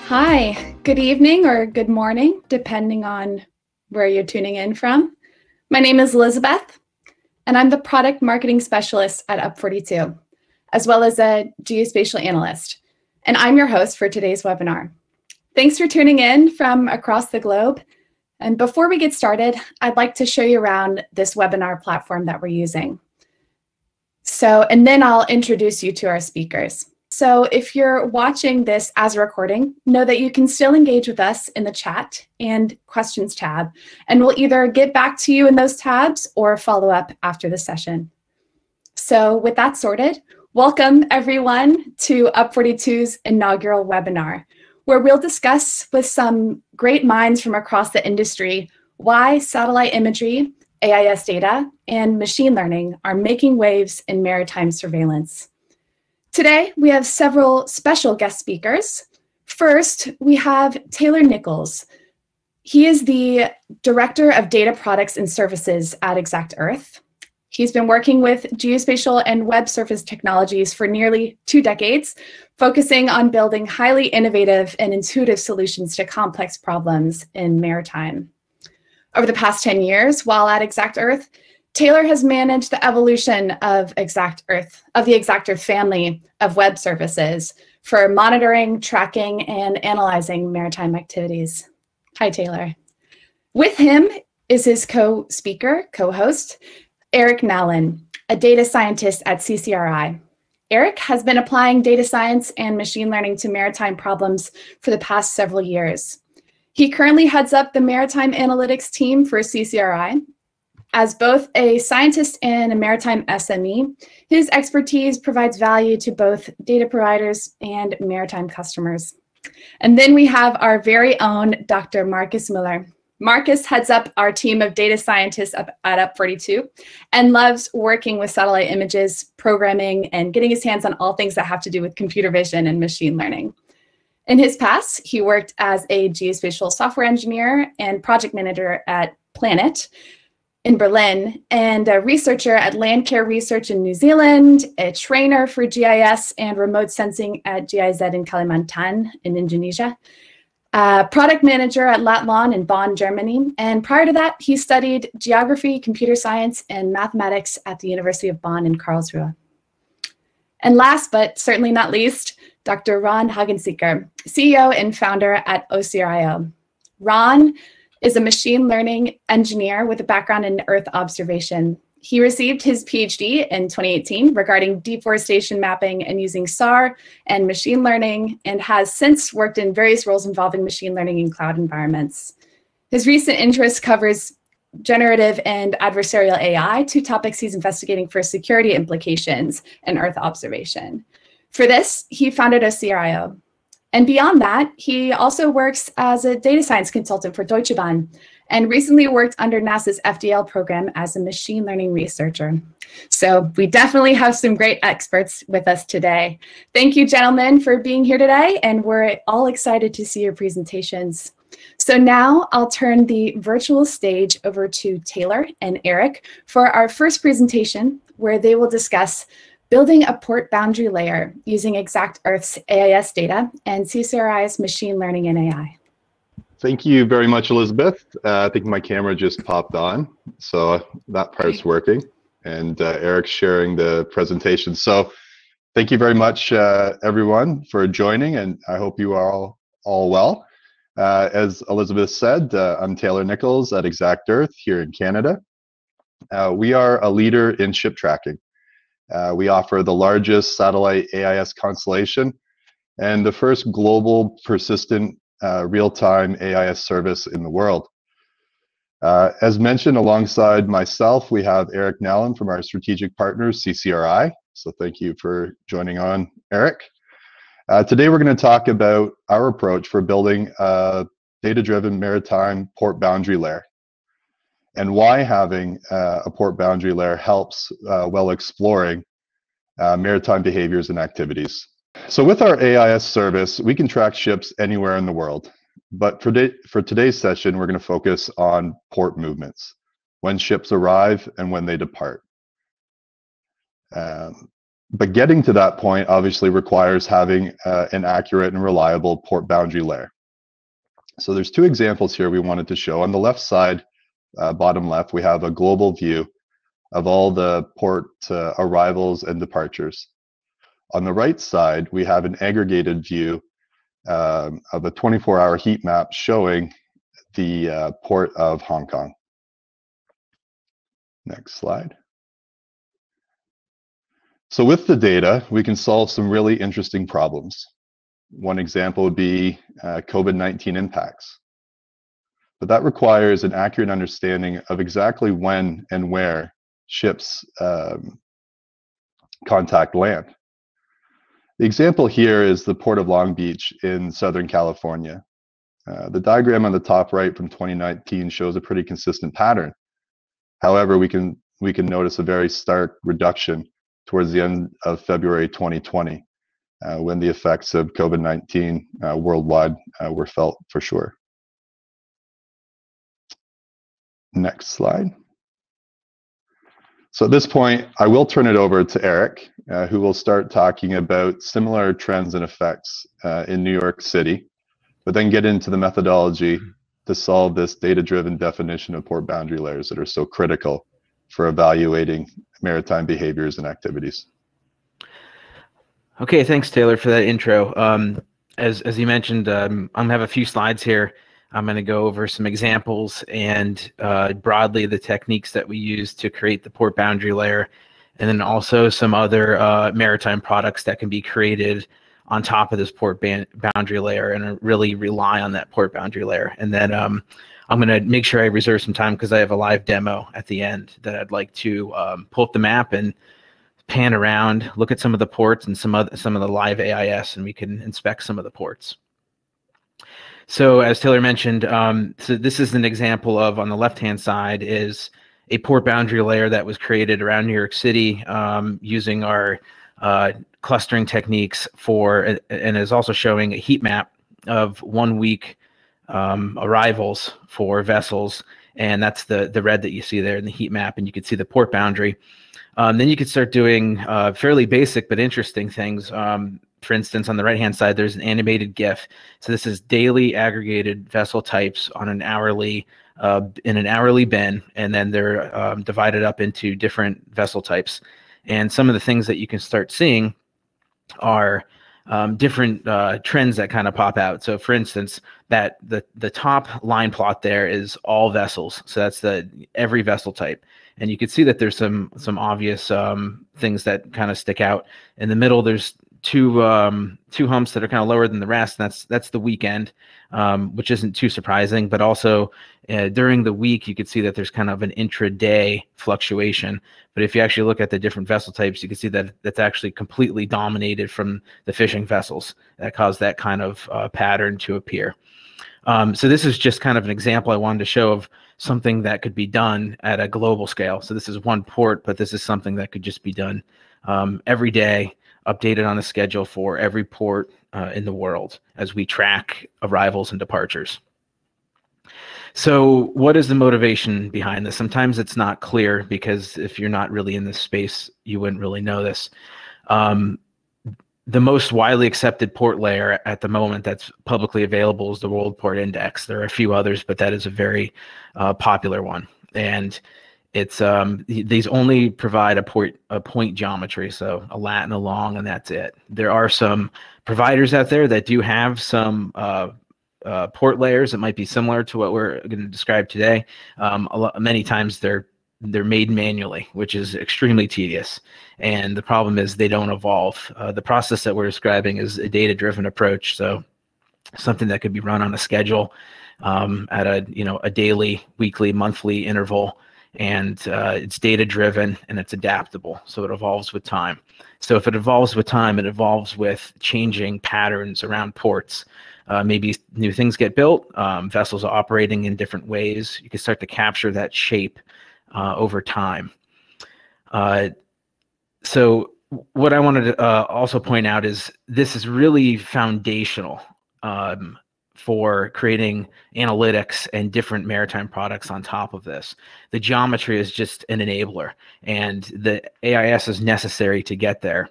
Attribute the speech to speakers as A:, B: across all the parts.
A: Hi, good evening or good morning, depending on where you're tuning in from. My name is Elizabeth, and I'm the Product Marketing Specialist at Up42, as well as a Geospatial Analyst. And I'm your host for today's webinar. Thanks for tuning in from across the globe. And before we get started, I'd like to show you around this webinar platform that we're using. And then I'll introduce you to our speakers. So if you're watching this as a recording, know that you can still engage with us in the chat and questions tab, and we'll either get back to you in those tabs or follow up after the session. So with that sorted, welcome everyone to Up42's inaugural webinar, where we'll discuss with some great minds from across the industry why satellite imagery, AIS data, and machine learning are making waves in maritime surveillance. Today, we have several special guest speakers. First, we have Taylor Nicholls. He is the Director of Data Products and Services at exactEarth. He's been working with geospatial and web surface technologies for nearly 2 decades, focusing on building highly innovative and intuitive solutions to complex problems in maritime. Over the past 10 years, while at exactEarth, Taylor has managed the evolution of the exactEarth family of web services for monitoring, tracking, and analyzing maritime activities. Hi, Taylor. With him is his co-host, Eric Nallon, a data scientist at CCRi. Eric has been applying data science and machine learning to maritime problems for the past several years. He currently heads up the maritime analytics team for CCRi. As both a scientist and a maritime SME, his expertise provides value to both data providers and maritime customers. And then we have our very own Dr. Markus Müller. Markus heads up our team of data scientists at Up42 and loves working with satellite images, programming, and getting his hands on all things that have to do with computer vision and machine learning. In his past, he worked as a geospatial software engineer and project manager at Planet in Berlin, and a researcher at Landcare Research in New Zealand, a trainer for GIS and remote sensing at GIZ in Kalimantan in Indonesia, a product manager at Nallon in Bonn, Germany, and prior to that, he studied geography, computer science, and mathematics at the University of Bonn in Karlsruhe. And last, but certainly not least, Dr. Ron Hagensieker, CEO and founder at OCRIO. Ron is a machine learning engineer with a background in Earth observation. He received his PhD in 2018 regarding deforestation mapping and using SAR and machine learning, and has since worked in various roles involving machine learning in cloud environments. His recent interest covers generative and adversarial AI, 2 topics he's investigating for security implications in Earth observation. For this, he founded OCRIO. And beyond that, he also works as a data science consultant for Deutsche Bahn and recently worked under NASA's FDL program as a machine learning researcher. So we definitely have some great experts with us today. Thank you, gentlemen, for being here today, and we're all excited to see your presentations. So now I'll turn the virtual stage over to Taylor and Eric for our first presentation, where they will discuss building a port boundary layer using exactEarth's AIS data and CCRi's machine learning and AI.
B: Thank you very much, Elizabeth. I think my camera just popped on, so that part's working. And Eric's sharing the presentation. So thank you very much, everyone, for joining, and I hope you are all well. As Elizabeth said, I'm Taylor Nicholls at exactEarth here in Canada. We are a leader in ship tracking. We offer the largest satellite AIS constellation and the first global persistent real-time AIS service in the world. As mentioned, alongside myself, we have Eric Nallon from our strategic partners, CCRi. So thank you for joining on, Eric. Today we're going to talk about our approach for building a data-driven maritime port boundary layer, and why having a port boundary layer helps while exploring maritime behaviors and activities. So with our AIS service, we can track ships anywhere in the world. But for today's session, we're going to focus on port movements, when ships arrive and when they depart. But getting to that point obviously requires having an accurate and reliable port boundary layer. So there's two examples here we wanted to show. On the left side, bottom left, we have a global view of all the port arrivals and departures. On the right side, we have an aggregated view of a 24-hour heat map showing the port of Hong Kong. Next slide. So with the data, we can solve some really interesting problems. One example would be COVID-19 impacts. But that requires an accurate understanding of exactly when and where ships contact land. The example here is the Port of Long Beach in Southern California. The diagram on the top right from 2019 shows a pretty consistent pattern. However, we can notice a very stark reduction towards the end of February 2020, when the effects of COVID-19 worldwide were felt for sure. Next slide. So at this point, I will turn it over to Eric, who will start talking about similar trends and effects in New York City, but then get into the methodology to solve this data-driven definition of port boundary layers that are so critical for evaluating maritime behaviors and activities.
C: Okay, thanks, Taylor, for that intro. As you mentioned, I'm gonna have a few slides here. I'm going to go over some examples and broadly the techniques that we use to create the port boundary layer, and then also some other maritime products that can be created on top of this port boundary layer and really rely on that port boundary layer. And then I'm going to make sure I reserve some time because I have a live demo at the end that I'd like to pull up the map and pan around, look at some of the ports and some of the live AIS, and we can inspect some of the ports. So as Taylor mentioned, so this is an example of, on the left-hand side, is a port boundary layer that was created around New York City using our clustering techniques and is also showing a heat map of 1 week arrivals for vessels. And that's the red that you see there in the heat map, and you can see the port boundary. Then you could start doing fairly basic but interesting things. For instance, on the right-hand side, there's an animated GIF. So this is daily aggregated vessel types on an hourly in an hourly bin, and then they're divided up into different vessel types. And some of the things that you can start seeing are different trends that kind of pop out. So, for instance, that the top line plot there is all vessels. So that's every vessel type. And you can see that there's some obvious things that kind of stick out. In the middle, there's two humps that are kind of lower than the rest. And that's the weekend, which isn't too surprising. But also during the week, you could see that there's kind of an intraday fluctuation. But if you actually look at the different vessel types, you can see that that's actually completely dominated from the fishing vessels that cause that kind of pattern to appear. So this is just kind of an example I wanted to show of something that could be done at a global scale. So this is one port, but this is something that could just be done every day, updated on a schedule for every port in the world as we track arrivals and departures. So what is the motivation behind this? Sometimes it's not clear, because if you're not really in this space, you wouldn't really know this. The most widely accepted port layer at the moment that's publicly available is the World Port Index. There are a few others, but that is a very popular one. And it's these only provide a point geometry, so a lat and a long, and that's it. There are some providers out there that do have some port layers that might be similar to what we're going to describe today. Many times they're made manually, which is extremely tedious. And the problem is they don't evolve. The process that we're describing is a data-driven approach, so something that could be run on a schedule at a daily, weekly, monthly interval. And it's data-driven and it's adaptable, so it evolves with time. So if it evolves with time, it evolves with changing patterns around ports. Maybe new things get built, vessels are operating in different ways. You can start to capture that shape over time. So what I wanted to also point out is this is really foundational for creating analytics and different maritime products on top of this. The geometry is just an enabler, and the AIS is necessary to get there.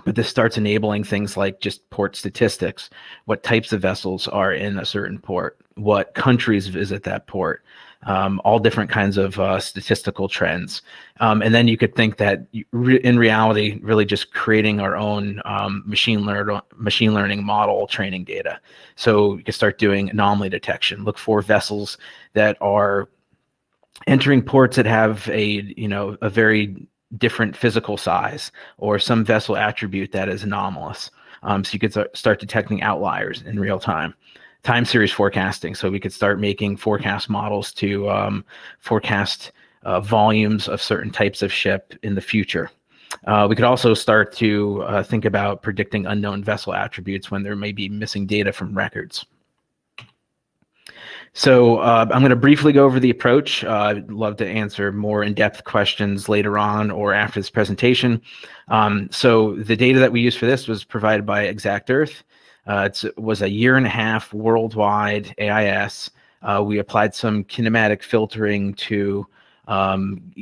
C: But this starts enabling things like just port statistics, what types of vessels are in a certain port, what countries visit that port, all different kinds of statistical trends. And then you could think that in reality, really just creating our own machine learning model training data. So you can start doing anomaly detection, look for vessels that are entering ports that have a very different physical size or some vessel attribute that is anomalous. So you could start detecting outliers in real time. Time series forecasting, so we could start making forecast models to forecast volumes of certain types of ship in the future. We could also start to think about predicting unknown vessel attributes when there may be missing data from records. So I'm going to briefly go over the approach. I'd love to answer more in-depth questions later on or after this presentation. So the data that we used for this was provided by exactEarth. It was a 1.5 year worldwide AIS. We applied some kinematic filtering to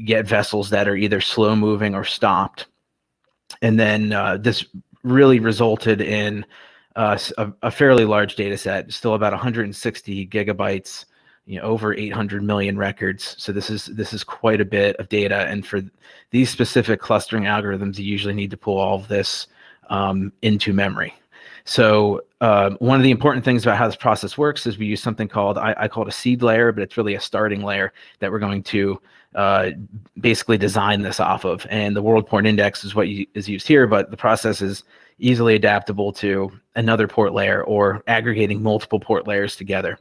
C: get vessels that are either slow moving or stopped. And then this really resulted in a fairly large data set, still about 160 gigabytes, over 800 million records. So this is quite a bit of data. And for these specific clustering algorithms, you usually need to pull all of this into memory. So one of the important things about how this process works is we use something called, I call it a seed layer, but it's really a starting layer that we're going to basically design this off of. And the World Port Index is what is used here, but the process is easily adaptable to another port layer or aggregating multiple port layers together.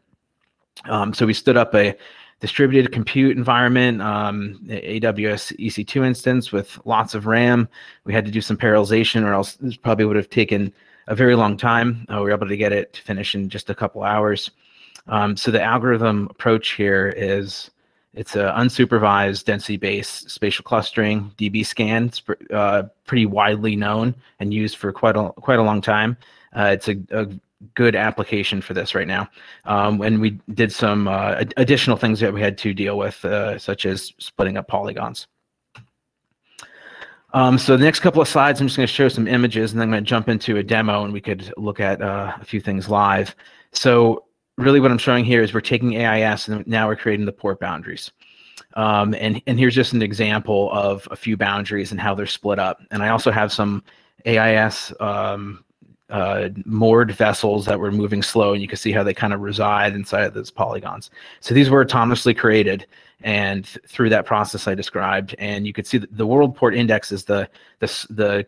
C: So we stood up a distributed compute environment, AWS EC2 instance with lots of RAM. We had to do some parallelization, or else this probably would have taken a very long time. We were able to get it to finish in just a couple hours. So the algorithm approach here is it's an unsupervised density-based spatial clustering DB scan. It's pretty widely known and used for quite a long time. It's a good application for this right now. And we did some additional things that we had to deal with, such as splitting up polygons. So the next couple of slides, I'm just going to show some images, and then I'm going to jump into a demo, and we could look at a few things live. So really what I'm showing here is we're taking AIS, and now we're creating the port boundaries. And here's just an example of a few boundaries and how they're split up. And I also have some AIS moored vessels that were moving slow, and you can see how they kind of reside inside of those polygons. So these were autonomously created, and through that process I described, and you could see that the World Port Index is the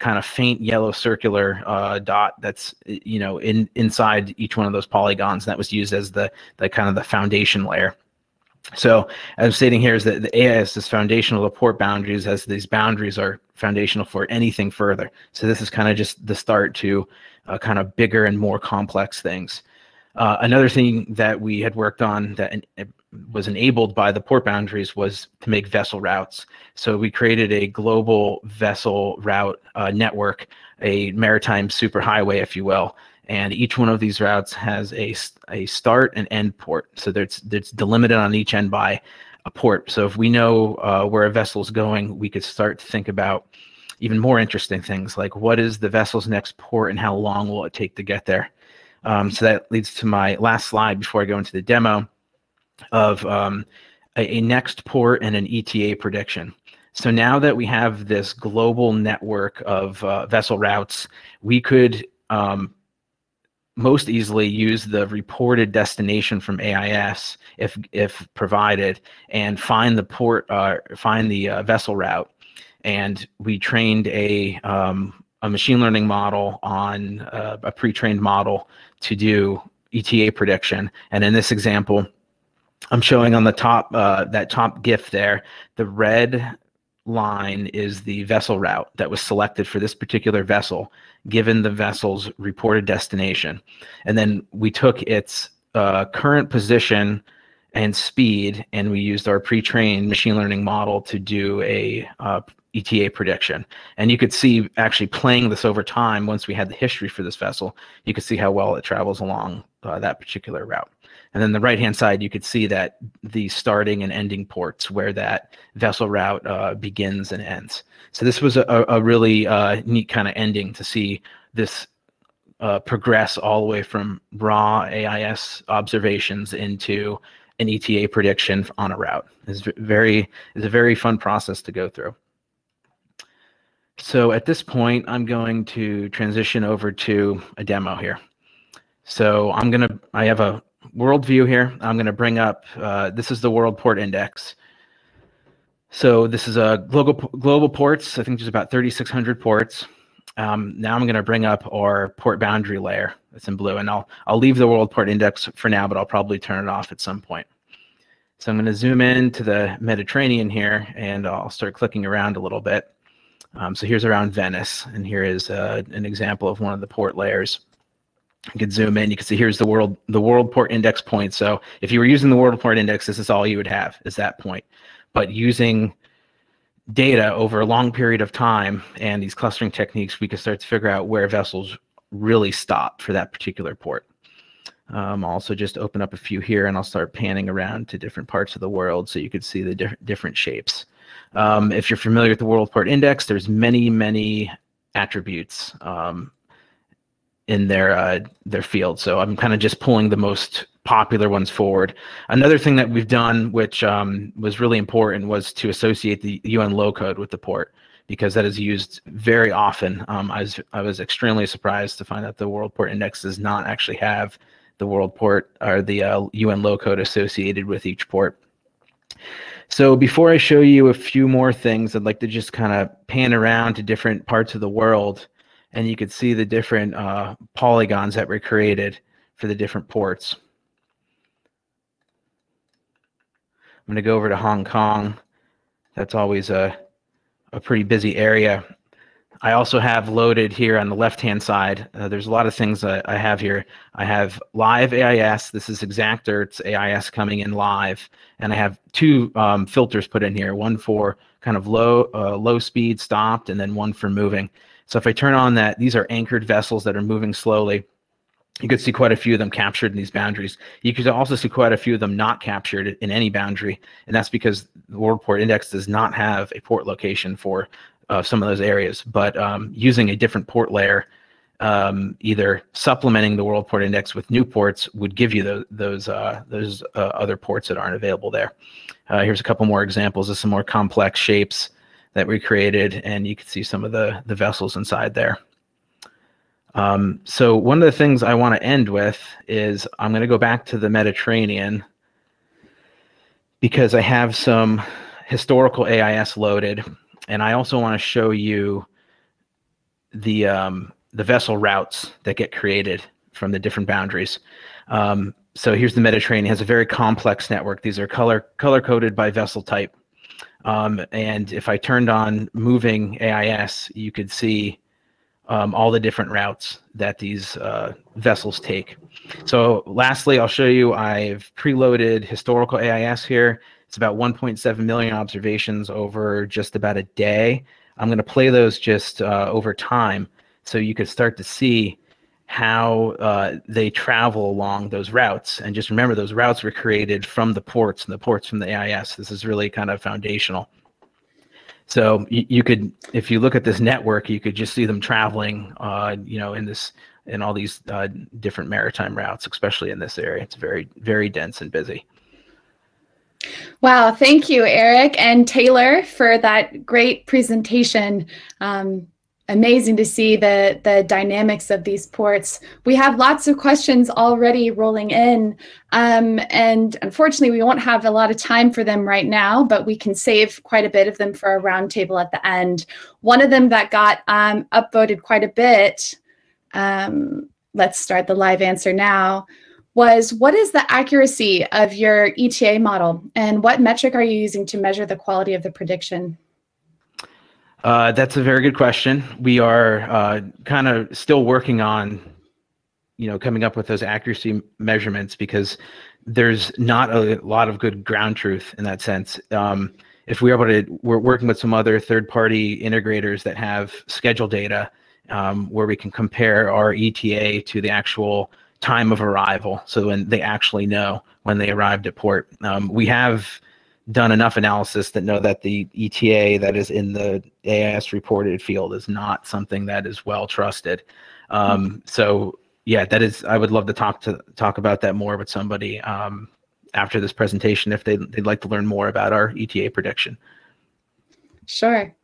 C: kind of faint yellow circular dot that's inside each one of those polygons. That was used as the kind of the foundation layer. So as I'm stating here is that the AIS is foundational to port boundaries, as these boundaries are foundational for anything further. So this is kind of just the start to kind of bigger and more complex things. Another thing that we had worked on that was enabled by the port boundaries was to make vessel routes. So we created a global vessel route network, a maritime superhighway, if you will. And each one of these routes has a start and end port. So it's delimited on each end by a port. So if we know where a vessel is going, we could start to think about even more interesting things like what is the vessel's next port and how long will it take to get there. So that leads to my last slide before I go into the demo of a next port and an ETA prediction. So now that we have this global network of vessel routes, we could most easily use the reported destination from AIS if provided, and find the port, find the vessel route. And we trained a machine learning model on a pre-trained model to do ETA prediction. And in this example, I'm showing on the top, that top GIF there, the red line is the vessel route that was selected for this particular vessel, given the vessel's reported destination. And then we took its current position and speed, and we used our pre-trained machine learning model to do a ETA prediction. And you could see actually playing this over time, once we had the history for this vessel, you could see how well it travels along that particular route. And then the right-hand side, you could see that the starting and ending ports where that vessel route begins and ends. So this was a really neat kind of ending to see this progress all the way from raw AIS observations into an ETA prediction on a route. It's a very fun process to go through. So at this point, I'm going to transition over to a demo here. So I have a world view here. I'm going to bring up, this is the World Port Index. So this is a global ports. I think there's about 3,600 ports. Now I'm going to bring up our port boundary layer that's in blue, and I'll leave the World Port Index for now, but I'll probably turn it off at some point. So I'm going to zoom in to the Mediterranean here, and I'll start clicking around a little bit. So here's around Venice, and here is an example of one of the port layers. You can zoom in. You can see here's the World Port Index point. So if you were using the World Port Index, this is all you would have, is that point. But using data over a long period of time and these clustering techniques, we can start to figure out where vessels really stop for that particular port. I'll also just open up a few here, and I'll start panning around to different parts of the world so you can see the different shapes. If you're familiar with the World Port Index, there's many attributes in their field. So I'm kind of just pulling the most popular ones forward. Another thing that we've done, which was really important, was to associate the UN low code with the port, because that is used very often. I was extremely surprised to find that the World Port Index does not actually have the World Port or the UN low code associated with each port. So before I show you a few more things, I'd like to just kind of pan around to different parts of the world, and you could see the different polygons that were created for the different ports. I'm going to go over to Hong Kong. That's always a pretty busy area. I also have loaded here on the left-hand side. There's a lot of things that I have here. I have live AIS. This is exactEarth's AIS coming in live. And I have two filters put in here, one for kind of low speed stopped, and then one for moving. So if I turn on that, these are anchored vessels that are moving slowly. You could see quite a few of them captured in these boundaries. You could also see quite a few of them not captured in any boundary, and that's because the World Port Index does not have a port location for some of those areas. But using a different port layer, either supplementing the World Port Index with new ports, would give you those other ports that aren't available there. Here's a couple more examples of some more complex shapes that we created, and you can see some of the vessels inside there. So one of the things I want to end with is I'm going to go back to the Mediterranean, because I have some historical AIS loaded, and I also want to show you the vessel routes that get created from the different boundaries. So here's the Mediterranean. It has a very complex network. These are color-coded by vessel type. And if I turned on moving AIS, you could see all the different routes that these vessels take. So lastly, I'll show you, I've preloaded historical AIS here. It's about 1.7 million observations over just about a day. I'm going to play those just over time, so you could start to see how they travel along those routes. And just remember, those routes were created from the ports, and the ports from the AIS. This is really kind of foundational. So you could, if you look at this network, you could just see them traveling, you know, in all these different maritime routes, especially in this area. It's very, very dense and busy.
A: Wow, thank you, Eric and Taylor, for that great presentation. Amazing to see the dynamics of these ports. We have lots of questions already rolling in, and unfortunately we won't have a lot of time for them right now, but we can save quite a bit of them for a roundtable at the end. One of them that got upvoted quite a bit, let's start the live answer now, was what is the accuracy of your ETA model, and what metric are you using to measure the quality of the prediction?
C: That's a very good question. We are kind of still working on, you know, coming up with those accuracy measurements, because there's not a lot of good ground truth in that sense. If we're able to, we're working with some other third-party integrators that have schedule data where we can compare our ETA to the actual time of arrival, so when they actually know when they arrived at port. We have done enough analysis that know that the ETA that is in the AIS reported field is not something that is well trusted. So yeah, that is, I would love to talk about that more with somebody after this presentation if they'd like to learn more about our ETA prediction.
A: Sure.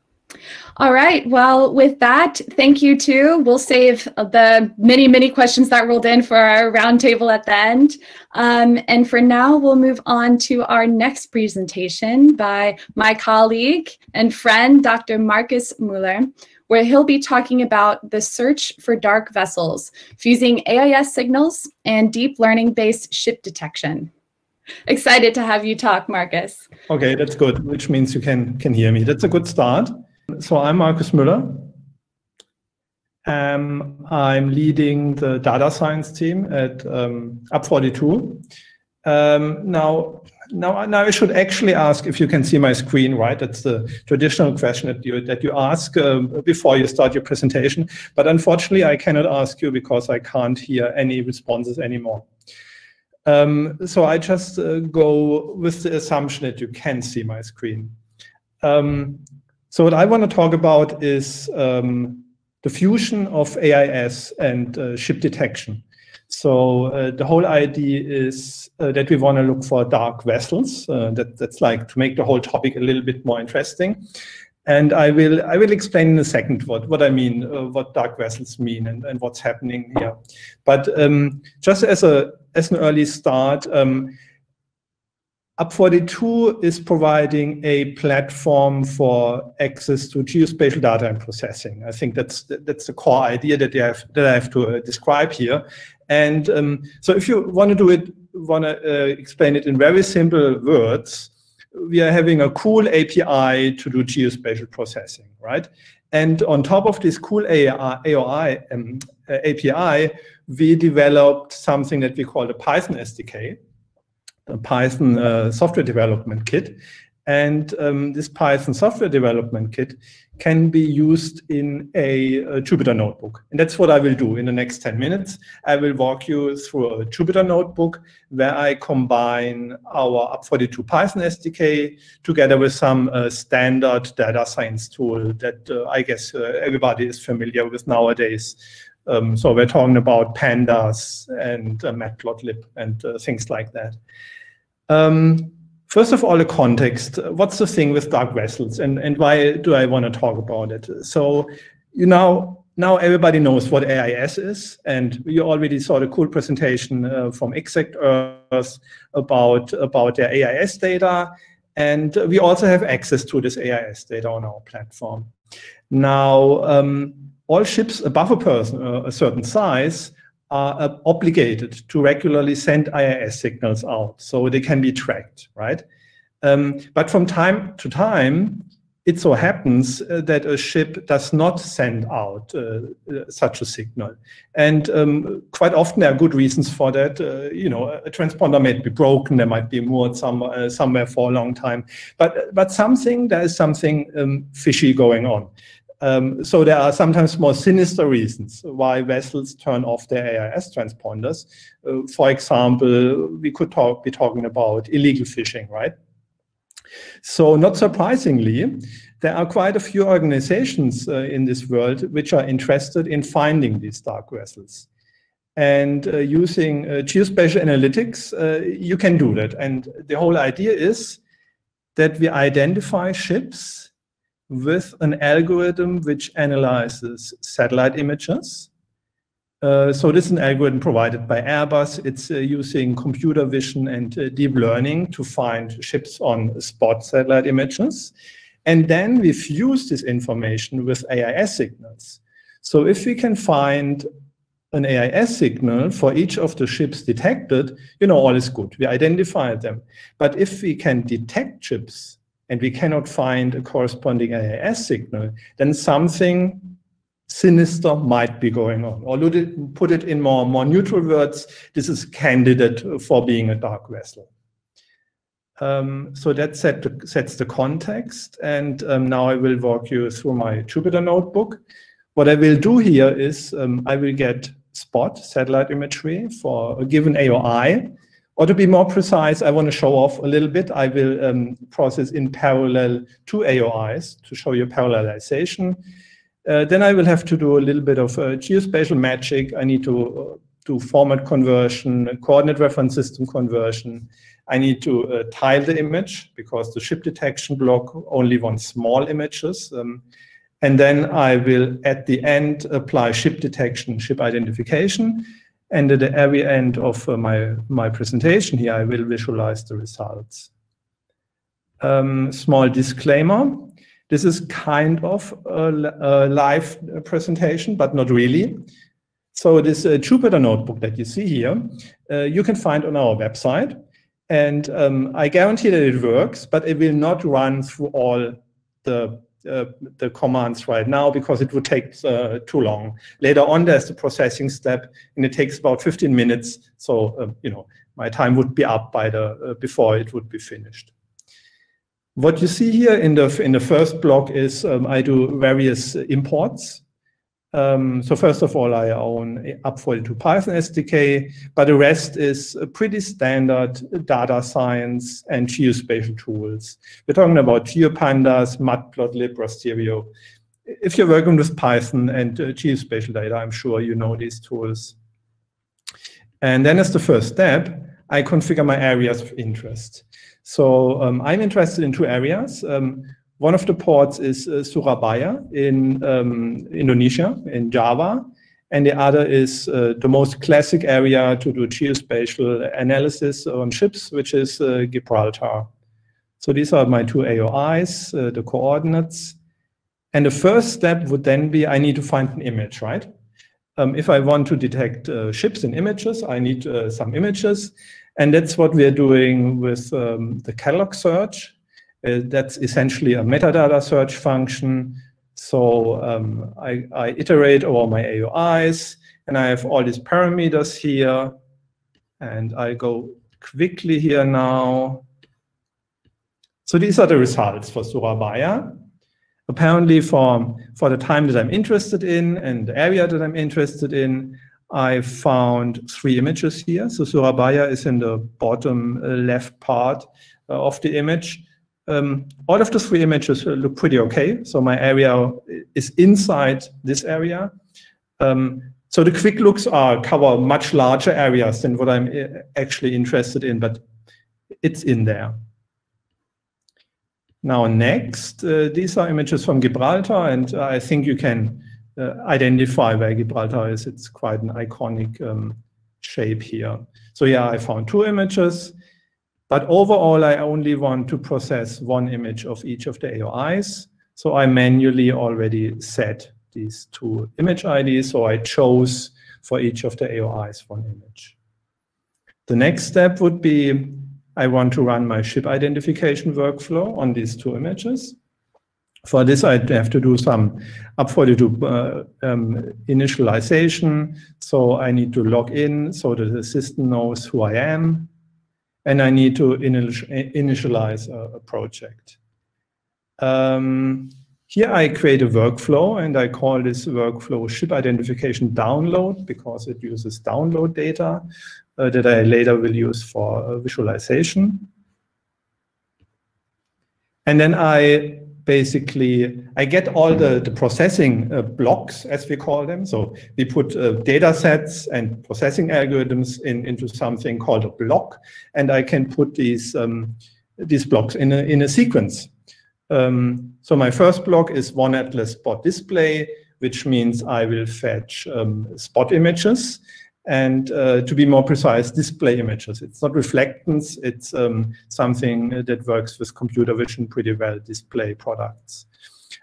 A: All right. Well, with that, thank you too. We'll save the many questions that rolled in for our roundtable at the end. And for now, we'll move on to our next presentation by my colleague and friend, Dr. Markus Müller, where he'll be talking about the search for dark vessels, fusing AIS signals and deep learning-based ship detection. Excited to have you talk, Markus.
D: Okay, that's good, which means you can hear me. That's a good start. So I'm Markus Müller. I'm leading the data science team at UP42. Now I should actually ask if you can see my screen, right? That's the traditional question that you ask before you start your presentation. But unfortunately, I cannot ask you because I can't hear any responses anymore. So I just go with the assumption that you can see my screen. So what I want to talk about is the fusion of AIS and ship detection. So the whole idea is that we want to look for dark vessels. That's like to make the whole topic a little bit more interesting. And I will explain in a second what I mean, what dark vessels mean and what's happening here. But just as an early start, UP42 is providing a platform for access to geospatial data and processing. I think that's the core idea that I have to describe here. And so if you want to explain it in very simple words, we are having a cool API to do geospatial processing, right? And on top of this cool API, we developed something that we call the Python SDK, a Python software development kit. And this Python software development kit can be used in a Jupyter notebook. And that's what I will do in the next 10 minutes. I will walk you through a Jupyter notebook where I combine our UP42 Python SDK together with some standard data science tool that I guess everybody is familiar with nowadays. So we're talking about pandas and matplotlib and things like that. First of all, a context. What's the thing with dark vessels and why do I want to talk about it? So now everybody knows what AIS is, and you already saw the cool presentation from exactEarth about their AIS data, and we also have access to this AIS data on our platform. Now, all ships above a certain size are obligated to regularly send AIS signals out so they can be tracked, right? But from time to time, it so happens that a ship does not send out such a signal. And quite often there are good reasons for that. You know, a transponder might be broken, there might be moored somewhere for a long time. But there is something fishy going on. So there are sometimes more sinister reasons why vessels turn off their AIS transponders. For example, we could be talking about illegal fishing, right? So not surprisingly, there are quite a few organizations in this world which are interested in finding these dark vessels. And using geospatial analytics, you can do that. And the whole idea is that we identify ships with an algorithm which analyzes satellite images. So this is an algorithm provided by Airbus. It's using computer vision and deep learning to find ships on spot satellite images. And then we fuse this information with AIS signals. So if we can find an AIS signal for each of the ships detected, you know, all is good. We identify them. But if we can detect ships and we cannot find a corresponding AIS signal, then something sinister might be going on. Or put it in more neutral words, this is a candidate for being a dark vessel. So that sets the context. And now I will walk you through my Jupyter notebook. What I will do here is I will get spot satellite imagery for a given AOI Or to be more precise, I want to show off a little bit. I will process in parallel 2 AOIs to show you parallelization. Then I will have to do a little bit of geospatial magic. I need to do format conversion, coordinate reference system conversion. I need to tile the image because the ship detection block only wants small images. And then I will, at the end, apply ship detection, ship identification. And at the very end of my presentation here, I will visualize the results. Small disclaimer. This is kind of a live presentation, but not really. So this Jupyter notebook that you see here, you can find on our website. And I guarantee that it works, but it will not run through all the commands right now because it would take too long. Later on, there's the processing step, and it takes about 15 minutes. So you know, my time would be up by before it would be finished. What you see here in the first block is I do various imports. So first of all, I own UP42 Python SDK, but the rest is pretty standard data science and geospatial tools. We're talking about GeoPandas, Matplotlib, Rasterio. If you're working with Python and geospatial data, I'm sure you know these tools. And then as the first step, I configure my areas of interest. So I'm interested in 2 areas. One of the ports is Surabaya in Indonesia, in Java. And the other is the most classic area to do geospatial analysis on ships, which is Gibraltar. So these are my 2 AOIs, the coordinates. And the first step would then be I need to find an image, right? If I want to detect ships in images, I need some images. And that's what we're doing with the catalog search. That's essentially a metadata search function. So I iterate over my AOIs, and I have all these parameters here. And I go quickly here now. So these are the results for Surabaya. Apparently for the time that I'm interested in and the area that I'm interested in, I found 3 images here. So Surabaya is in the bottom left part of the image. All of the 3 images look pretty okay. So my area is inside this area. So the quick looks cover much larger areas than what I'm actually interested in, but it's in there. Now next, these are images from Gibraltar, and I think you can identify where Gibraltar is. It's quite an iconic shape here. So yeah, I found 2 images, but overall I only want to process 1 image of each of the AOIs. So I manually already set these 2 image IDs. So I chose for each of the AOIs 1 image. The next step would be I want to run my ship identification workflow on these 2 images. For this, I have to do some UP42 initialization. So I need to log in so that the system knows who I am. And I need to initialize a project. Here I create a workflow, and I call this workflow ship identification download because it uses download data that I later will use for visualization. And then I get all the processing blocks, as we call them. So we put data sets and processing algorithms into something called a block, and I can put these blocks in a sequence. So my first block is 1 atlas spot display, which means I will fetch spot images. And to be more precise, display images. It's not reflectance, it's something that works with computer vision pretty well, display products.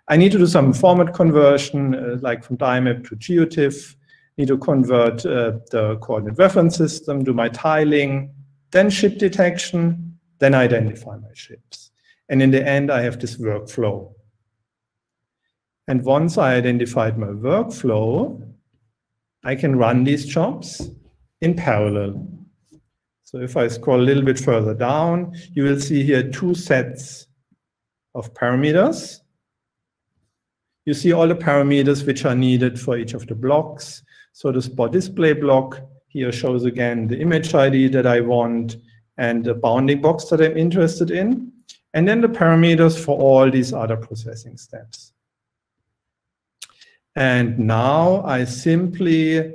D: I need to do some format conversion, like from DIMAP to GeoTIFF, need to convert the coordinate reference system, do my tiling, then ship detection, then identify my ships. And in the end, I have this workflow. And once I identified my workflow, I can run these jobs in parallel. So if I scroll a little bit further down, you will see here 2 sets of parameters. You see all the parameters which are needed for each of the blocks. So the spot display block Here shows again the image ID that I want and the bounding box that I'm interested in, and then the parameters for all these other processing steps. And now I simply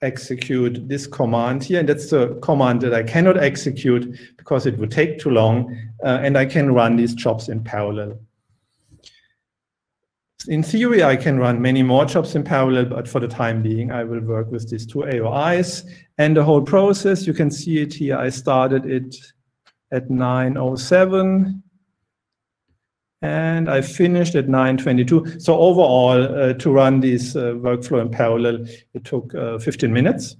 D: execute this command here, and that's the command that I cannot execute because it would take too long, and I can run these jobs in parallel. In theory, I can run many more jobs in parallel, but for the time being, I will work with these two AOIs. And the whole process, you can see it here. I started it at 9:07, and I finished at 9:22. So overall, to run this workflow in parallel, it took 15 minutes.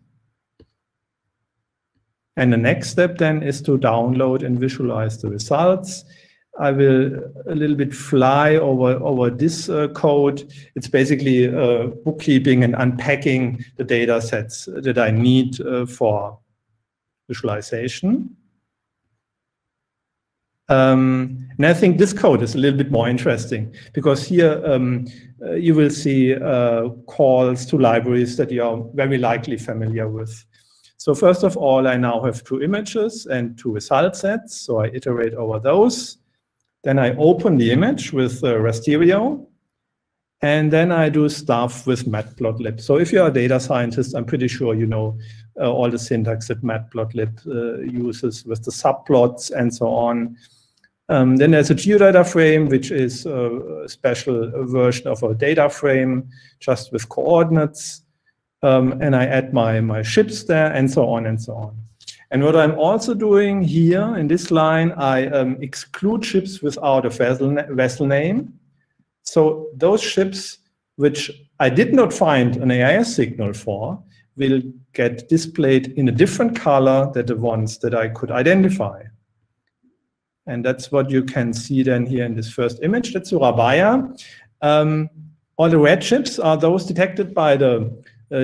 D: And the next step then is to download and visualize the results. I will a little bit fly over this code. It's basically bookkeeping and unpacking the data sets that I need for visualization. And I think this code is a little bit more interesting because here you will see calls to libraries that you are very likely familiar with. So first of all, I now have two images and two result sets. So I iterate over those. Then I open the image with Rasterio, and then I do stuff with matplotlib. So if you're a data scientist, I'm pretty sure you know all the syntax that matplotlib uses with the subplots and so on. Then there's a geodata frame, which is a special version of a data frame, just with coordinates. And I add my ships there, and so on and so on. And what I'm also doing here in this line, I exclude ships without a vessel name. So those ships which I did not find an AIS signal for will get displayed in a different color than the ones that I could identify. And that's what you can see then here in this first image. That's Surabaya. All the red ships are those detected by the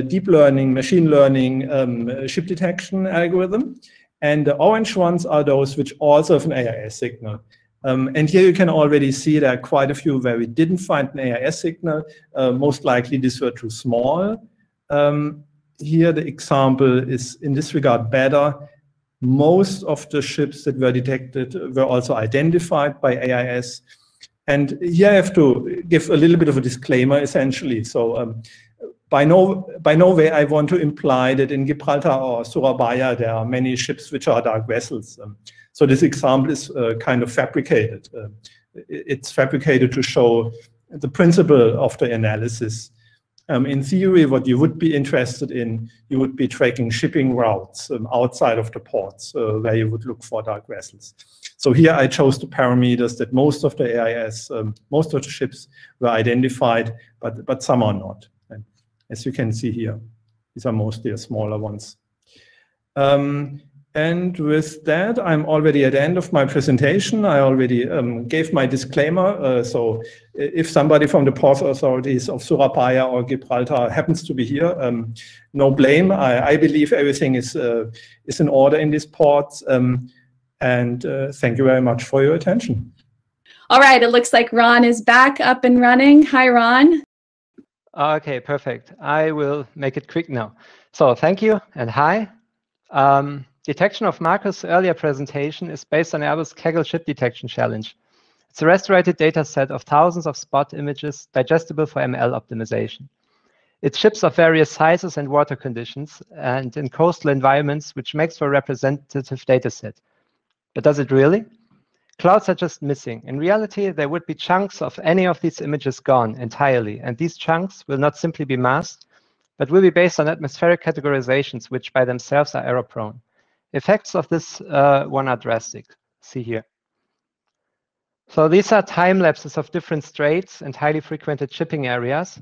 D: deep learning, machine learning ship detection algorithm. And the orange ones are those which also have an AIS signal. And here you can already see there are quite a few where we didn't find an AIS signal. Most likely these were too small. Here the example is in this regard better. Most of the ships that were detected were also identified by AIS. And here I have to give a little bit of a disclaimer essentially. So by no way I want to imply that in Gibraltar or Surabaya there are many ships which are dark vessels. So this example is kind of fabricated. It's fabricated to show the principle of the analysis. In theory, what you would be interested in, you would be tracking shipping routes outside of the ports where you would look for dark vessels. So here I chose the parameters that most of the AIS, most of the ships were identified, but some are not. And as you can see here, these are mostly the smaller ones. And with that, I'm already at the end of my presentation. I already gave my disclaimer. So if somebody from the port authorities of Surabaya or Gibraltar happens to be here, no blame. I believe everything is in order in these ports. And thank you very much for your attention.
A: All right, it looks like Ron is back up and running. Hi, Ron.
E: Okay, perfect. I will make it quick now. So thank you and hi. Detection of Markus' earlier presentation is based on Airbus Kaggle ship detection challenge. It's a restored data set of thousands of spot images digestible for ML optimization. It's ships of various sizes and water conditions and in coastal environments, which makes for a representative data set. But does it really? Clouds are just missing. In reality, there would be chunks of any of these images gone entirely, and these chunks will not simply be masked, but will be based on atmospheric categorizations, which by themselves are error-prone. Effects of this one are drastic. See here. So these are time lapses of different straits and highly frequented shipping areas.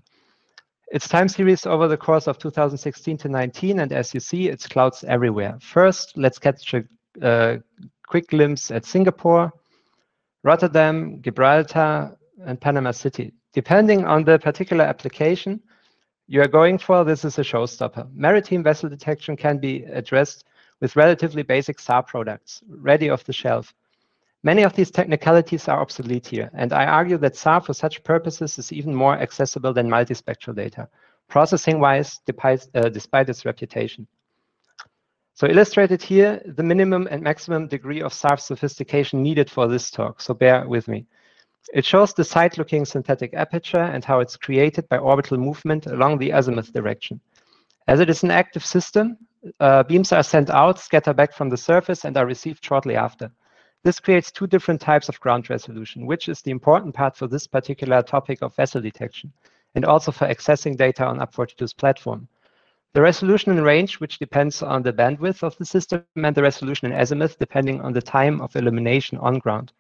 E: It's time series over the course of 2016 to 19, and as you see, it's clouds everywhere. First, let's catch a quick glimpse at Singapore, Rotterdam, Gibraltar, and Panama City. Depending on the particular application you are going for, this is a showstopper. Maritime vessel detection can be addressed with relatively basic SAR products, ready off the shelf. Many of these technicalities are obsolete here, and I argue that SAR for such purposes is even more accessible than multispectral data, processing-wise, despite its reputation. So illustrated here, the minimum and maximum degree of SARF sophistication needed for this talk, so bear with me. It shows the side-looking synthetic aperture and how it's created by orbital movement along the azimuth direction. As it is an active system, beams are sent out, scatter back from the surface, and are received shortly after. This creates two different types of ground resolution, which is the important part for this particular topic of vessel detection, and also for accessing data on UP42's platform. The resolution in range, which depends on the bandwidth of the system, and the resolution in azimuth, depending on the time of illumination on ground.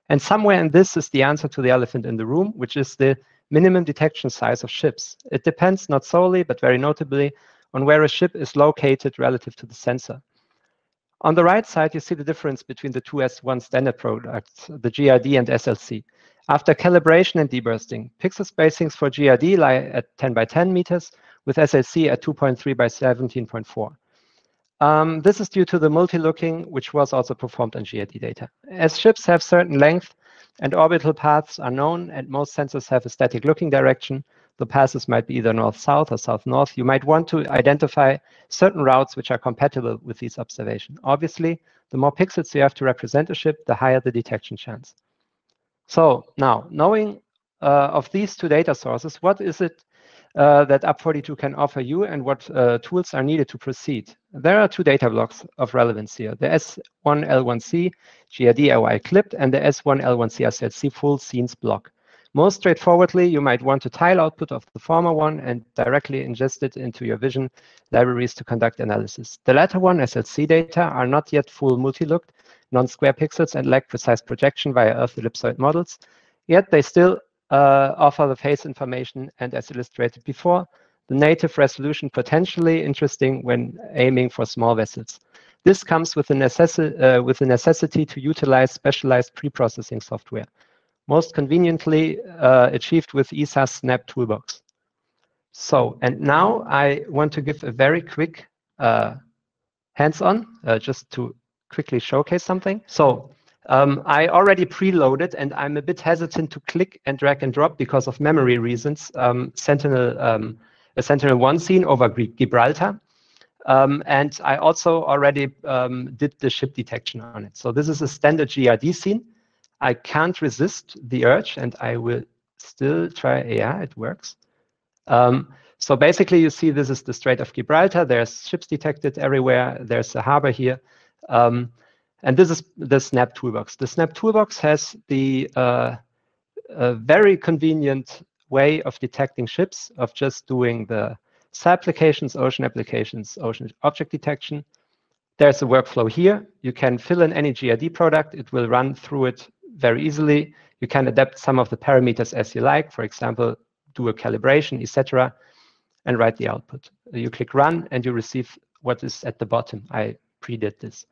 E: And somewhere in this is the answer to the elephant in the room, which is the minimum detection size of ships. It depends not solely, but very notably, on where a ship is located relative to the sensor. On the right side, you see the difference between the two S1 standard products, the GRD and SLC. After calibration and debursting, pixel spacings for GRD lie at 10 by 10 meters, with SLC at 2.3 by 17.4. This is due to the multi-looking, which was also performed on GRD data. As ships have certain length and orbital paths are known, and most sensors have a static looking direction, the passes might be either north-south or south-north, you might want to identify certain routes which are compatible with these observations. Obviously, the more pixels you have to represent a ship, the higher the detection chance. So now, knowing of these two data sources, what is it that UP42 can offer you, and what tools are needed to proceed? There are two data blocks of relevance here, the S1L1C GRD OI clipped and the S1L1C SLC full scenes block. Most straightforwardly, you might want to tile output of the former one and directly ingest it into your vision libraries to conduct analysis. The latter one, SLC data, are not yet full multi-looked, non-square pixels and lack precise projection via Earth ellipsoid models, yet they still offer the phase information, and as illustrated before, the native resolution potentially interesting when aiming for small vessels. This comes with the necessity to utilize specialized pre-processing software, most conveniently achieved with ESA's Snap Toolbox. So, and now I want to give a very quick hands-on, just to quickly showcase something. So, I already preloaded, and I'm a bit hesitant to click and drag and drop because of memory reasons, a Sentinel-1 scene over Gibraltar. And I also already did the ship detection on it. So this is a standard GRD scene. I can't resist the urge, and I will still try. Yeah, it works. So basically, you see this is the Strait of Gibraltar. There's ships detected everywhere. There's a harbor here. And this is the Snap Toolbox. The Snap Toolbox has the very convenient way of detecting ships, of just doing the SAR applications, ocean applications, ocean object detection. There's a workflow here. You can fill in any GRD product. It will run through it very easily. You can adapt some of the parameters as you like. For example, do a calibration, etc., and write the output. You click run, and you receive what is at the bottom. I pre-did this.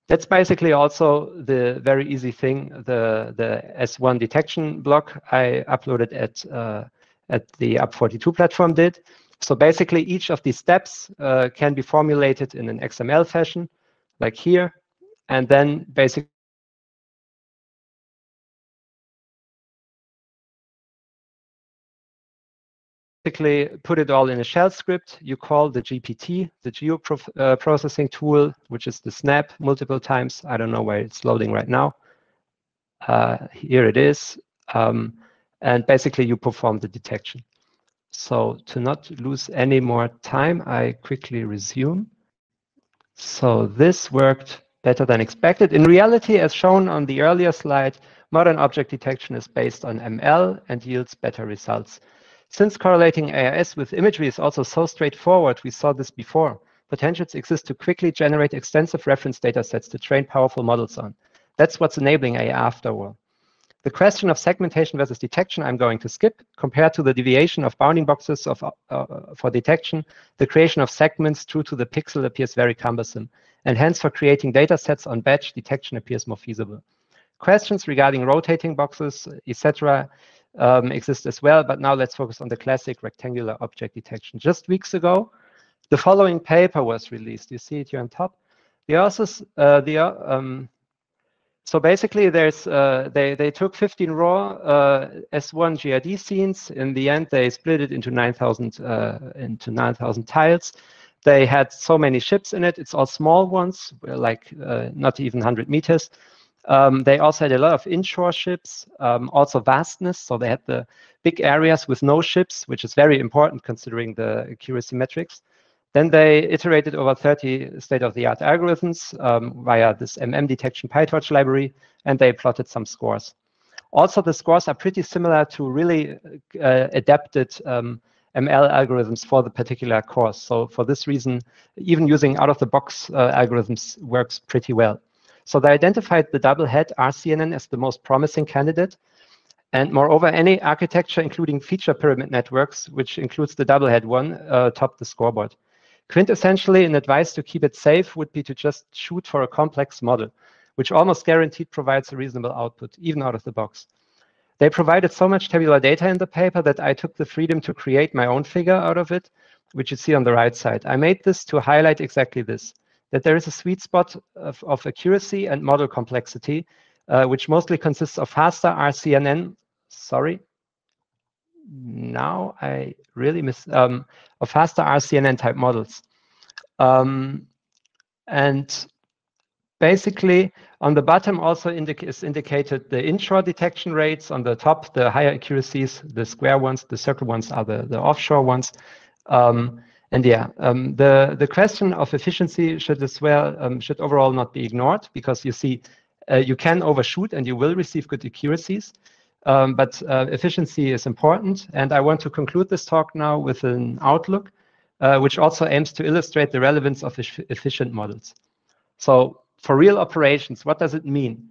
E: That's basically also the very easy thing. The S1 detection block I uploaded at the UP42 platform did. So basically, each of these steps can be formulated in an XML fashion, like here, and then basically put it all in a shell script. You call the GPT, the geo-processing tool, which is the Snap, multiple times. I don't know where it's loading right now. Here it is. And basically, you perform the detection. So to not lose any more time, I quickly resume. So this worked better than expected. In reality, as shown on the earlier slide, modern object detection is based on ML and yields better results. Since correlating AIS with imagery is also so straightforward, we saw this before, potentials exist to quickly generate extensive reference data sets to train powerful models on. That's what's enabling AI after all. The question of segmentation versus detection I'm going to skip. Compared to the deviation of bounding boxes for detection, the creation of segments true to the pixel appears very cumbersome, and hence for creating data sets on batch, detection appears more feasible. Questions regarding rotating boxes, etc., exist as well, but now let's focus on the classic rectangular object detection. Just weeks ago, the following paper was released. You see it here on top. The authors, so basically, there's they took 15 raw S1 GRD scenes. In the end, they split it into 9,000 tiles. They had so many ships in it. It's all small ones, like not even 100 meters. They also had a lot of inshore ships, also vastness. So they had the big areas with no ships, which is very important considering the accuracy metrics. Then they iterated over 30 state-of-the-art algorithms via this detection PyTorch library, and they plotted some scores. Also, the scores are pretty similar to really adapted ML algorithms for the particular course. So for this reason, even using out-of-the-box algorithms works pretty well. So they identified the double-head RCNN as the most promising candidate. And moreover, any architecture, including feature pyramid networks, which includes the double-head one, topped the scoreboard. Quintessentially, an advice to keep it safe would be to just shoot for a complex model, which almost guaranteed provides a reasonable output, even out of the box. They provided so much tabular data in the paper that I took the freedom to create my own figure out of it, which you see on the right side. I made this to highlight exactly this, that there is a sweet spot of accuracy and model complexity, which mostly consists of faster RCNN, sorry, now I really miss, of faster RCNN type models. And basically, on the bottom also is indicated the inshore detection rates. On the top, the higher accuracies, the square ones, the circle ones are the offshore ones. And yeah, the question of efficiency should as well, should overall not be ignored, because you see, you can overshoot and you will receive good accuracies. But efficiency is important. And I want to conclude this talk now with an outlook, which also aims to illustrate the relevance of efficient models. So for real operations, what does it mean?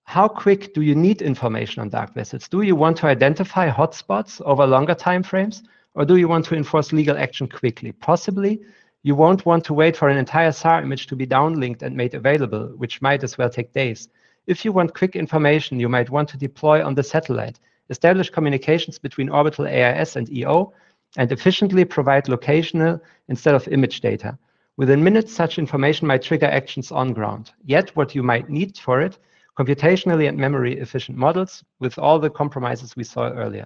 E: How quick do you need information on dark vessels? Do you want to identify hotspots over longer time frames, or do you want to enforce legal action quickly? Possibly, you won't want to wait for an entire SAR image to be downlinked and made available, which might as well take days. If you want quick information, you might want to deploy on the satellite, establish communications between orbital AIS and EO, and efficiently provide locational instead of image data. Within minutes, such information might trigger actions on ground. Yet, what you might need for it, computationally and memory efficient models with all the compromises we saw earlier.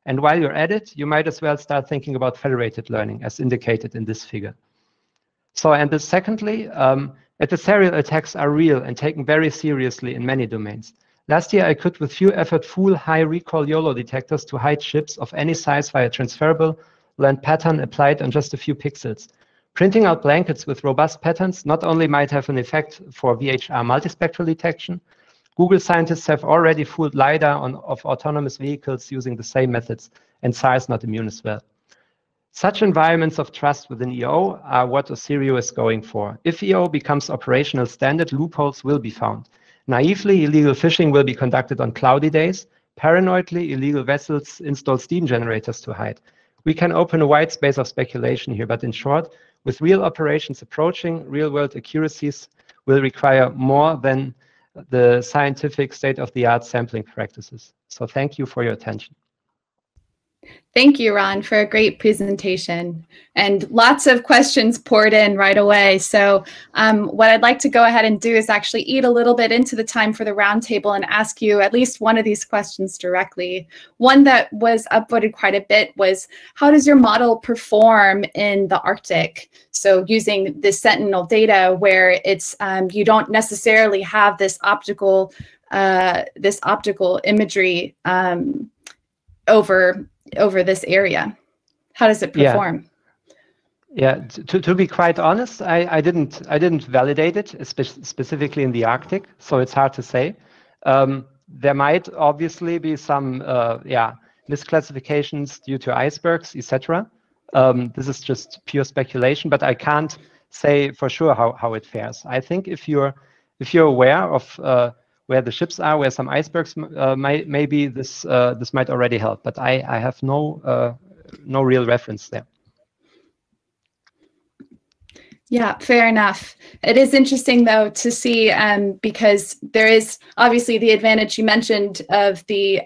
E: And while you're at it, you might as well start thinking about federated learning, as indicated in this figure. So, and secondly, adversarial attacks are real and taken very seriously in many domains. Last year, I could, with few effort, fool high recall YOLO detectors to hide ships of any size via transferable land pattern applied on just a few pixels. Printing out blankets with robust patterns not only might have an effect for VHR multispectral detection, Google scientists have already fooled LiDAR of autonomous vehicles using the same methods, and SAR is not immune as well. Such environments of trust within EO are what Osirio is going for. If EO becomes operational standard, loopholes will be found. Naively, illegal fishing will be conducted on cloudy days. Paranoidly, illegal vessels install steam generators to hide. We can open a wide space of speculation here, but in short, with real operations approaching, real-world accuracies will require more than the scientific state-of-the-art sampling practices. So thank you for your attention.
A: Thank you, Ron, for a great presentation. And lots of questions poured in right away. So what I'd like to go ahead and do is actually eat a little bit into the time for the roundtable and ask you at least one of these questions directly. One that was upvoted quite a bit was, how does your model perform in the Arctic? So using the Sentinel data where it's you don't necessarily have this optical imagery over this area. How does it perform?
E: Yeah, to be quite honest, I didn't validate it specifically in the Arctic, so it's hard to say. There might obviously be some misclassifications due to icebergs, etc. This is just pure speculation, but I can't say for sure how it fares. I think if you're aware of where the ships are, where some icebergs maybe this might already help, but I have no real reference there.
A: Yeah, fair enough. It is interesting, though, to see because there is obviously the advantage you mentioned of the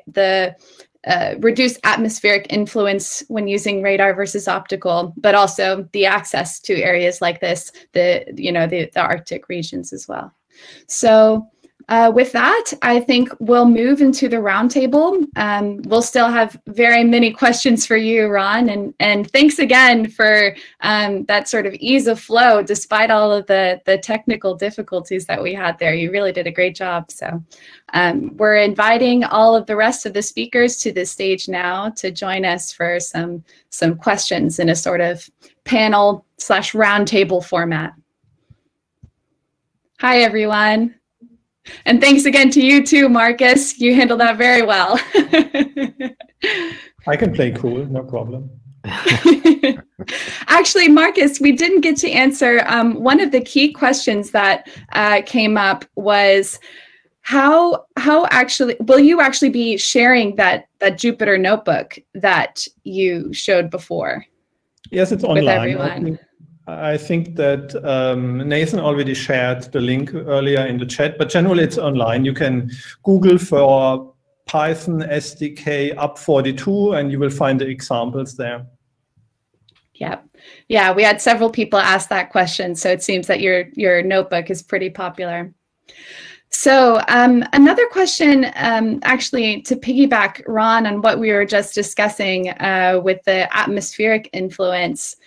A: reduced atmospheric influence when using radar versus optical, but also the access to areas like this, the Arctic regions as well. So With that, I think we'll move into the roundtable. We'll still have very many questions for you, Ron, and thanks again for that sort of ease of flow, despite all of the technical difficulties that we had there. You really did a great job. So we're inviting all of the rest of the speakers to the stage now to join us for some questions in a sort of panel/roundtable format. Hi, everyone. And thanks again to you too, Markus. You handled that very well.
D: I can play cool, no problem.
A: Actually, Markus, we didn't get to answer one of the key questions that came up was how actually will you actually be sharing that Jupyter notebook that you showed before?
D: Yes, it's online.
A: With everyone.
D: I think that Nathan already shared the link earlier in the chat, but generally it's online. You can Google for Python SDK up42 and you will find the examples there.
A: Yeah, we had several people ask that question, so it seems that your notebook is pretty popular. So another question, actually, to piggyback, Ron, on what we were just discussing with the atmospheric influence.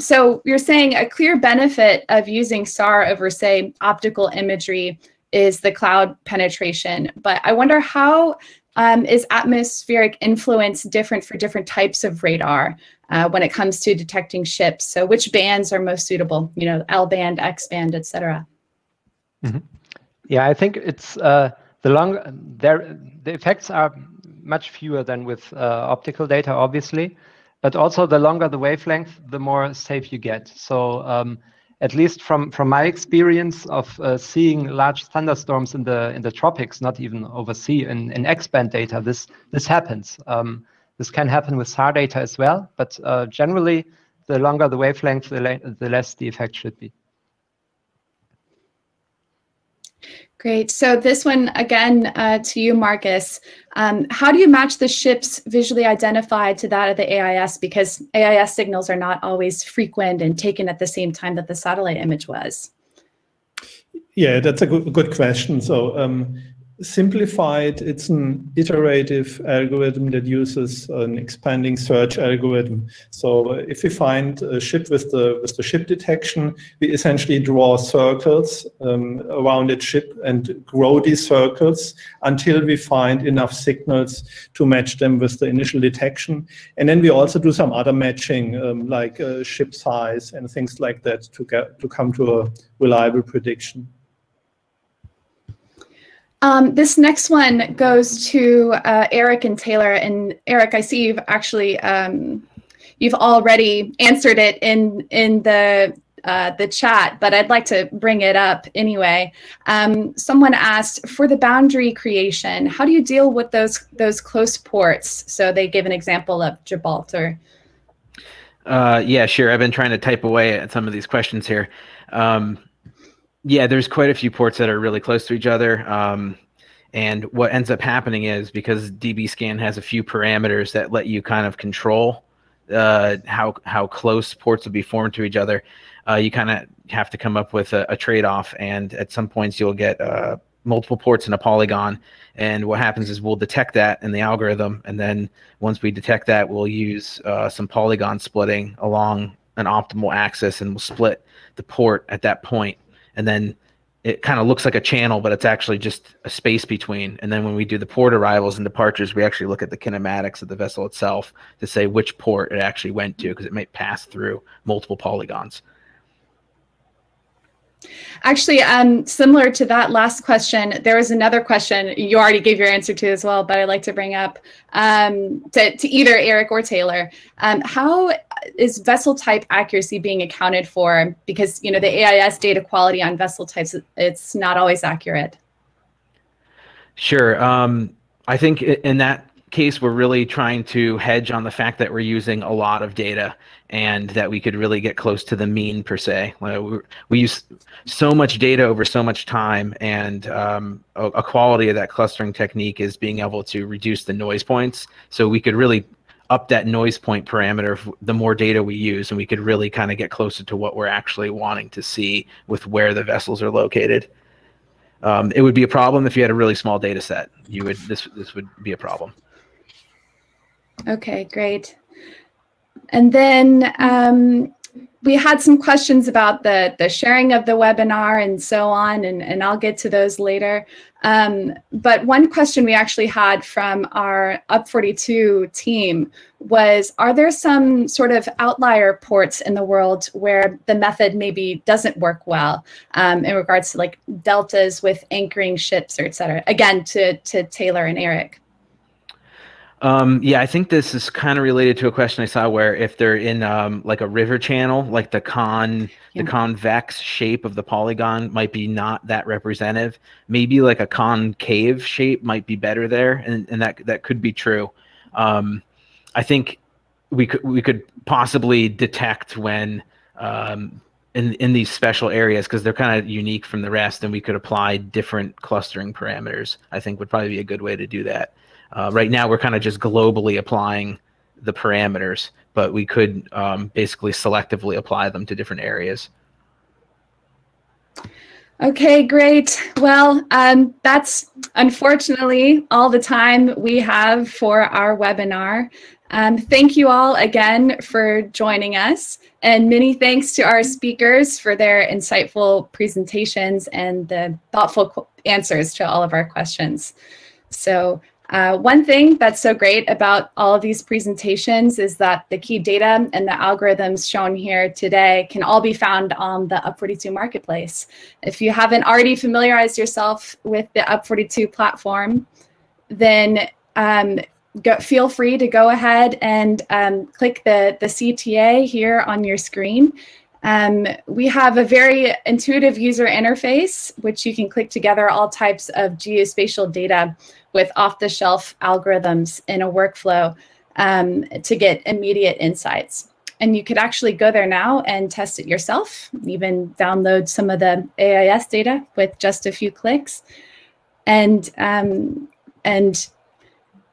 A: So you're saying a clear benefit of using SAR over, say, optical imagery is the cloud penetration. But I wonder how is atmospheric influence different for different types of radar when it comes to detecting ships? So which bands are most suitable? You know, L band, X band, et cetera.
E: Mm-hmm. Yeah, I think it's the effects are much fewer than with optical data, obviously. But also, the longer the wavelength, the more safe you get. So, at least from my experience of seeing large thunderstorms in the tropics, not even over sea, in X-band data, this happens. This can happen with SAR data as well. But generally, the longer the wavelength, the less the effect should be.
A: Great. So this one, again, to you, Markus. How do you match the ships visually identified to that of the AIS? Because AIS signals are not always frequent and taken at the same time that the satellite image was.
D: Yeah, that's a good question. So simplified, it's an iterative algorithm that uses an expanding search algorithm. So if we find a ship with the ship detection, we essentially draw circles around that ship and grow these circles until we find enough signals to match them with the initial detection. And then we also do some other matching, like ship size and things like that to come to a reliable prediction.
A: This next one goes to Eric and Taylor. And Eric, I see you've actually you've already answered it in the chat, but I'd like to bring it up anyway. Someone asked, for the boundary creation, how do you deal with those close ports? So they give an example of Gibraltar.
C: Yeah, sure. I've been trying to type away at some of these questions here. Yeah, there's quite a few ports that are really close to each other. And what ends up happening is, because dbScan has a few parameters that let you kind of control how close ports will be formed to each other, you kind of have to come up with a trade-off. And at some points, you'll get multiple ports in a polygon. And what happens is we'll detect that in the algorithm. And then once we detect that, we'll use some polygon splitting along an optimal axis, and we'll split the port at that point. And then it kind of looks like a channel, but it's actually just a space between. And then when we do the port arrivals and departures, we actually look at the kinematics of the vessel itself to say which port it actually went to, because it might pass through multiple polygons.
A: Actually, similar to that last question, there was another question you already gave your answer to as well, but I'd like to bring up to either Eric or Taylor. How is vessel type accuracy being accounted for? Because, you know, the AIS data quality on vessel types, it's not always accurate.
C: Sure. I think in that case, we're really trying to hedge on the fact that we're using a lot of data and that we could really get close to the mean, per se. We use so much data over so much time, and a quality of that clustering technique is being able to reduce the noise points. So we could really up that noise point parameter the more data we use, and we could really kind of get closer to what we're actually wanting to see with where the vessels are located. It would be a problem if you had a really small data set. This would be a problem.
A: Okay, great. And then we had some questions about the sharing of the webinar and so on, and I'll get to those later. But one question we actually had from our UP42 team was, are there some sort of outlier ports in the world where the method maybe doesn't work well in regards to like deltas with anchoring ships or et cetera? Again, to Taylor and Eric.
C: Yeah, I think this is kind of related to a question I saw where if they're in like a river channel, like the convex shape of the polygon might be not that representative. Maybe like a concave shape might be better there, and that could be true. I think we could possibly detect when in these special areas, because they're kind of unique from the rest, and we could apply different clustering parameters. I think would probably be a good way to do that. Right now, we're kind of just globally applying the parameters, but we could basically selectively apply them to different areas.
A: Okay, great. Well, that's unfortunately all the time we have for our webinar. Thank you all again for joining us, and many thanks to our speakers for their insightful presentations and the thoughtful answers to all of our questions. So one thing that's so great about all of these presentations is that the key data and the algorithms shown here today can all be found on the UP42 marketplace. If you haven't already familiarized yourself with the UP42 platform, then feel free to go ahead and click the CTA here on your screen. We have a very intuitive user interface, which you can click together all types of geospatial data with off-the-shelf algorithms in a workflow to get immediate insights. And you could actually go there now and test it yourself, even download some of the AIS data with just a few clicks. And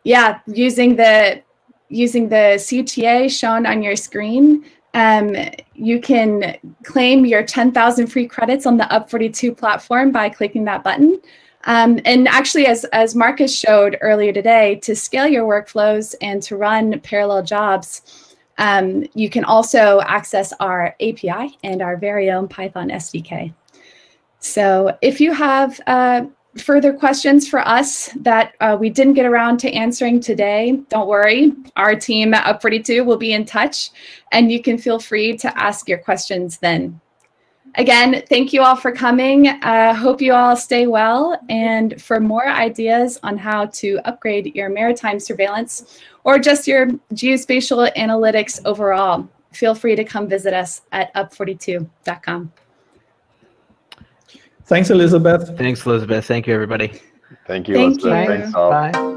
A: yeah, using the CTA shown on your screen, you can claim your 10,000 free credits on the UP42 platform by clicking that button. And actually, as Markus showed earlier today, to scale your workflows and to run parallel jobs, you can also access our API and our very own Python SDK. So if you have further questions for us that we didn't get around to answering today, don't worry. Our team at UP42 will be in touch, and you can feel free to ask your questions then. Again, thank you all for coming. Hope you all stay well. And for more ideas on how to upgrade your maritime surveillance or just your geospatial analytics overall, feel free to come visit us at up42.com.
D: Thanks, Elizabeth.
C: Thanks, Elizabeth. Thank you, everybody.
B: Thank you,
A: Thank
B: Elizabeth.
A: you.
B: Thanks all.
E: Bye.